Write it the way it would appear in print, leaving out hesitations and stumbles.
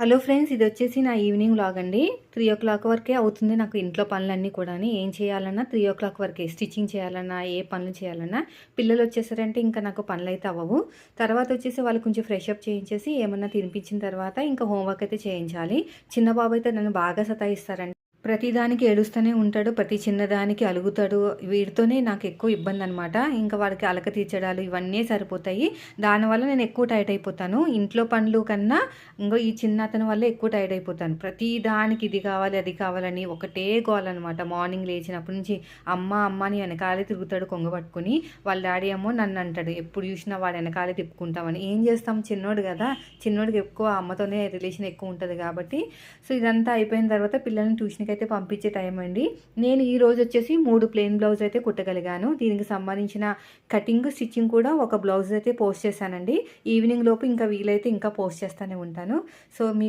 Hello friends, ఇది వచ్చేసి నా ఈవినింగ్ వ్లాగ్ అండి. 3:00 వరకే అవుతుంది నాకు ఇంట్లో పనులన్నీ కూడా. ఏం చేయాలన్నా 3:00 వరకే. స్టిచ్చింగ్ చేయాలన్నా, ఏ పనులు చేయాలన్నా. పిల్లలు వచ్చేసారంటే ఇంకా నాకు పనులైతే అవ్వవు. తర్వాత వచ్చేసి వాళ్ళు కొంచెం ఫ్రెష్ అప్ చేయించేసి ఏమన్నా తినిపించిన తర్వాత ఇంకా హోంవర్క్ అయితే చేయించాలి. చిన్న బాబు అయితే నన్ను బాగా సతాయిస్తారండి. ప్రతిదానికి ఏడుస్తూనే ఉంటాడు. ప్రతి చిన్నదానికి అలుగుతాడు. వీడితోనే నాకు ఎక్కువ ఇబ్బంది అనమాట. ఇంకా వాడికి అలక తీర్చడాలు ఇవన్నీ సరిపోతాయి. దానివల్ల నేను ఎక్కువ టైర్డ్ అయిపోతాను. ఇంట్లో పనులు కన్నా ఈ చిన్న అతని వల్ల ఎక్కువ టైర్డ్ అయిపోతాను. ప్రతి దానికి ఇది కావాలి, అది కావాలని ఒకటే గోల అనమాట. మార్నింగ్ లేచినప్పటి నుంచి అమ్మ అమ్మ అని వెనకాలే తిరుగుతాడు కొంగ పట్టుకుని. వాళ్ళ డాడీ ఏమో నన్ను అంటాడు, ఎప్పుడు చూసినా వాడు వెనకాలే తిప్పుకుంటామని. ఏం చేస్తాం, చిన్నోడు కదా, చిన్నోడికి ఎక్కువ అమ్మతోనే రిలేషన్ ఎక్కువ ఉంటుంది కాబట్టి. సో ఇదంతా అయిపోయిన తర్వాత పిల్లల్ని ట్యూషన్కి అయితే పంపించే టైం అండి. నేను ఈ రోజు వచ్చేసి 3 ప్లెయిన్ బ్లౌజ్ అయితే కుట్టగలిగాను. దీనికి సంబంధించిన కటింగ్, స్టిచ్చింగ్ కూడా ఒక బ్లౌజ్ అయితే పోస్ట్ చేశానండి. ఈవినింగ్ లోపు ఇంకా వీలైతే ఇంకా పోస్ట్ చేస్తూనే ఉంటాను. సో మీ